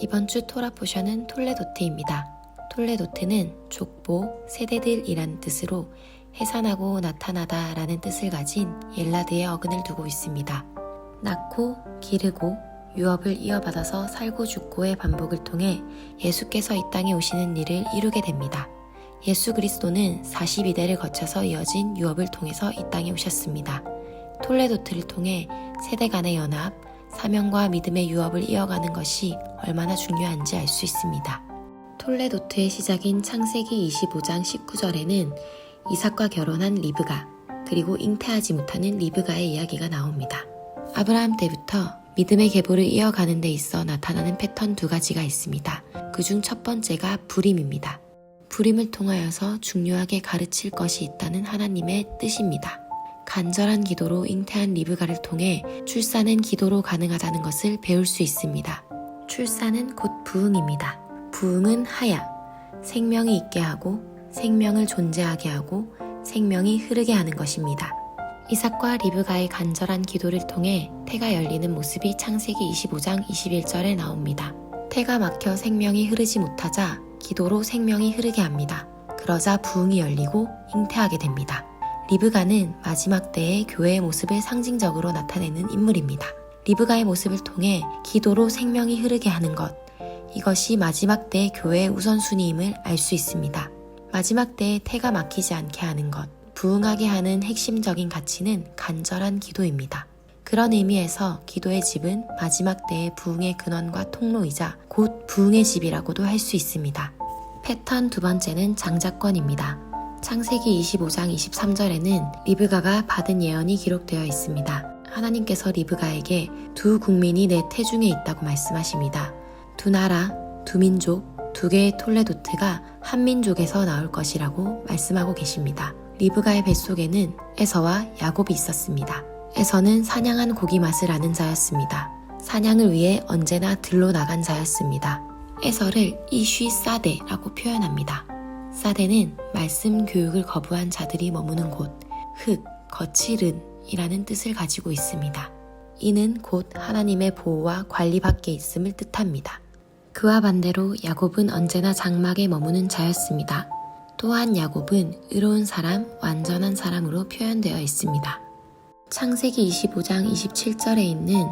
이번 주 토라 포션은 톨레도트입니다. 톨레도트는 족보, 세대들이란 뜻으로 해산하고 나타나다 라는 뜻을 가진 엘라드의 어근을 두고 있습니다. 낳고, 기르고, 유업을 이어받아서 살고 죽고의 반복을 통해 예수께서 이 땅에 오시는 일을 이루게 됩니다. 예수 그리스도는 42대를 거쳐서 이어진 유업을 통해서 이 땅에 오셨습니다. 톨레도트를 통해 세대 간의 연합, 사명과 믿음의 유업을 이어가는 것이 얼마나 중요한지 알 수 있습니다. 톨레도트의 시작인 창세기 25장 19절에는 이삭과 결혼한 리브가, 그리고 잉태하지 못하는 리브가의 이야기가 나옵니다. 아브라함 때부터 믿음의 계보를 이어가는 데 있어 나타나는 패턴 두 가지가 있습니다. 그중 첫 번째가 불임입니다. 불임을 통하여서 중요하게 가르칠 것이 있다는 하나님의 뜻입니다. 간절한 기도로 잉태한 리브가를 통해 출산은 기도로 가능하다는 것을 배울 수 있습니다. 출산은 곧 부흥입니다. 부흥은 하야, 생명이 있게 하고 생명을 존재하게 하고 생명이 흐르게 하는 것입니다. 이삭과 리브가의 간절한 기도를 통해 태가 열리는 모습이 창세기 25장 21절에 나옵니다. 태가 막혀 생명이 흐르지 못하자 기도로 생명이 흐르게 합니다. 그러자 부흥이 열리고 잉태하게 됩니다. 리브가는 마지막 때의 교회의 모습을 상징적으로 나타내는 인물입니다. 리브가의 모습을 통해 기도로 생명이 흐르게 하는 것, 이것이 마지막 때의 교회의 우선순위임을 알 수 있습니다. 마지막 때에 태가 막히지 않게 하는 것, 부흥하게 하는 핵심적인 가치는 간절한 기도입니다. 그런 의미에서 기도의 집은 마지막 때의 부흥의 근원과 통로이자 곧 부흥의 집이라고도 할 수 있습니다. 패턴 두 번째는 장자권입니다. 창세기 25장 23절에는 리브가가 받은 예언이 기록되어 있습니다. 하나님께서 리브가에게 두 국민이 내 태중에 있다고 말씀하십니다. 두 나라, 두 민족, 두 개의 톨레도트가 한 민족에서 나올 것이라고 말씀하고 계십니다. 리브가의 뱃속에는 에서와 야곱이 있었습니다. 에서는 사냥한 고기 맛을 아는 자였습니다. 사냥을 위해 언제나 들로 나간 자였습니다. 에서를 이쉬 사데라고 표현합니다. 사데는 말씀 교육을 거부한 자들이 머무는 곳, 흙, 거칠은 이라는 뜻을 가지고 있습니다. 이는 곧 하나님의 보호와 관리 밖에 있음을 뜻합니다. 그와 반대로 야곱은 언제나 장막에 머무는 자였습니다. 또한 야곱은 의로운 사람, 완전한 사람으로 표현되어 있습니다. 창세기 25장 27절에 있는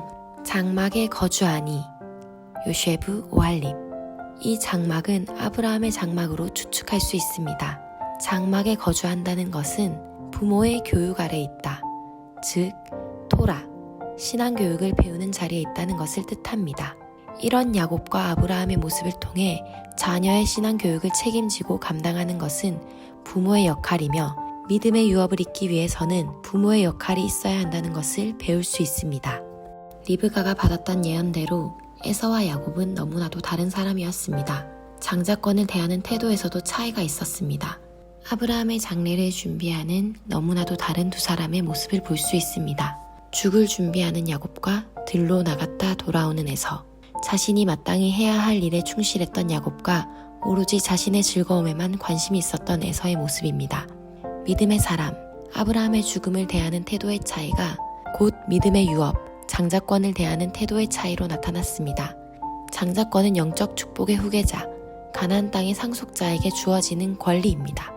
장막에 거주하니 요쉐브 오할림, 이 장막은 아브라함의 장막으로 추측할 수 있습니다. 장막에 거주한다는 것은 부모의 교육 아래 있다. 즉, 토라, 신앙교육을 배우는 자리에 있다는 것을 뜻합니다. 이런 야곱과 아브라함의 모습을 통해 자녀의 신앙교육을 책임지고 감당하는 것은 부모의 역할이며 믿음의 유업을 잇기 위해서는 부모의 역할이 있어야 한다는 것을 배울 수 있습니다. 리브가가 받았던 예언대로 에서와 야곱은 너무나도 다른 사람이었습니다. 장자권을 대하는 태도에서도 차이가 있었습니다. 아브라함의 장례를 준비하는 너무나도 다른 두 사람의 모습을 볼 수 있습니다. 죽을 준비하는 야곱과 들로 나갔다 돌아오는 에서, 자신이 마땅히 해야 할 일에 충실했던 야곱과 오로지 자신의 즐거움에만 관심이 있었던 에서의 모습입니다. 믿음의 사람, 아브라함의 죽음을 대하는 태도의 차이가 곧 믿음의 유업, 장자권을 대하는 태도의 차이로 나타났습니다. 장자권은 영적 축복의 후계자, 가나안 땅의 상속자에게 주어지는 권리입니다.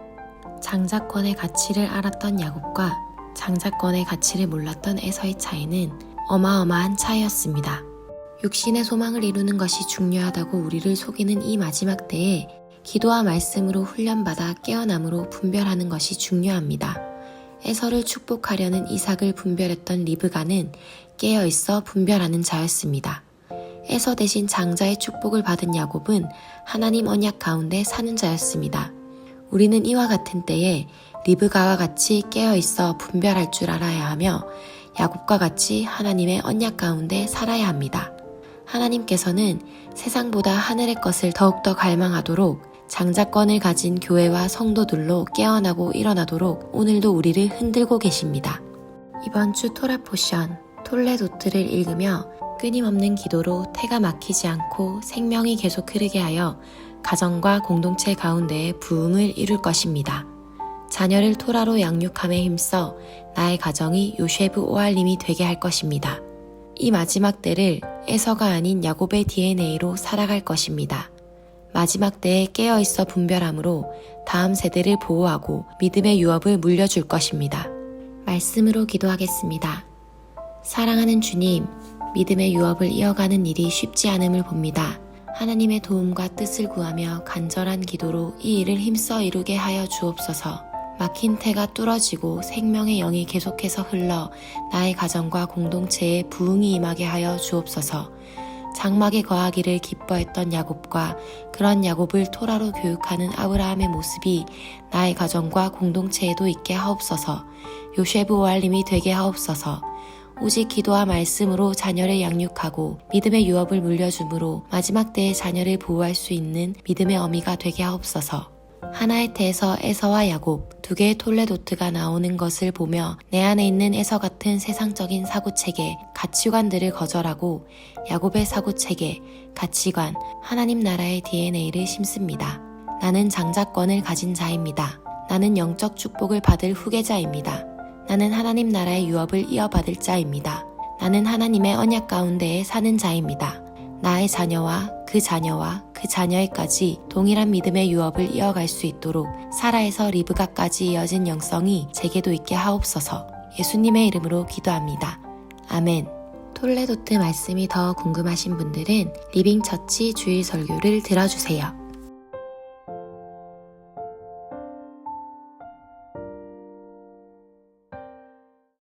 장자권의 가치를 알았던 야곱과 장자권의 가치를 몰랐던 에서의 차이는 어마어마한 차이였습니다. 육신의 소망을 이루는 것이 중요하다고 우리를 속이는 이 마지막 때에 기도와 말씀으로 훈련받아 깨어남으로 분별하는 것이 중요합니다. 에서를 축복하려는 이삭을 분별했던 리브가는 깨어있어 분별하는 자였습니다. 에서 대신 장자의 축복을 받은 야곱은 하나님 언약 가운데 사는 자였습니다. 우리는 이와 같은 때에 리브가와 같이 깨어있어 분별할 줄 알아야 하며 야곱과 같이 하나님의 언약 가운데 살아야 합니다. 하나님께서는 세상보다 하늘의 것을 더욱더 갈망하도록 장자권을 가진 교회와 성도들로 깨어나고 일어나도록 오늘도 우리를 흔들고 계십니다. 이번 주 토라 포션, 톨레도트를 읽으며 끊임없는 기도로 태가 막히지 않고 생명이 계속 흐르게 하여 가정과 공동체 가운데에 부흥을 이룰 것입니다. 자녀를 토라로 양육함에 힘써 나의 가정이 요쉐브 오할림이 되게 할 것입니다. 이 마지막 때를 에서가 아닌 야곱의 DNA로 살아갈 것입니다. 마지막 때에 깨어있어 분별함으로 다음 세대를 보호하고 믿음의 유업을 물려줄 것입니다. 말씀으로 기도하겠습니다. 사랑하는 주님, 믿음의 유업을 이어가는 일이 쉽지 않음을 봅니다. 하나님의 도움과 뜻을 구하며 간절한 기도로 이 일을 힘써 이루게 하여 주옵소서. 막힌 태가 뚫어지고 생명의 영이 계속해서 흘러 나의 가정과 공동체에 부흥이 임하게 하여 주옵소서. 장막에 거하기를 기뻐했던 야곱과 그런 야곱을 토라로 교육하는 아브라함의 모습이 나의 가정과 공동체에도 있게 하옵소서. 요셉의 오알림이 되게 하옵소서. 오직 기도와 말씀으로 자녀를 양육하고 믿음의 유업을 물려줌으로 마지막 때에 자녀를 보호할 수 있는 믿음의 어미가 되게 하옵소서. 하나의 태에서 에서와 야곱, 두 개의 톨레도트가 나오는 것을 보며 내 안에 있는 에서 같은 세상적인 사고체계, 가치관들을 거절하고 야곱의 사고체계, 가치관, 하나님 나라의 DNA를 심습니다. 나는 장자권을 가진 자입니다. 나는 영적 축복을 받을 후계자입니다. 나는 하나님 나라의 유업을 이어받을 자입니다. 나는 하나님의 언약 가운데에 사는 자입니다. 나의 자녀와 그 자녀에까지 동일한 믿음의 유업을 이어갈 수 있도록 사라에서 리브가까지 이어진 영성이 제게도 있게 하옵소서. 예수님의 이름으로 기도합니다. 아멘. 톨레도트 말씀이 더 궁금하신 분들은 리빙처치 주일 설교를 들어주세요.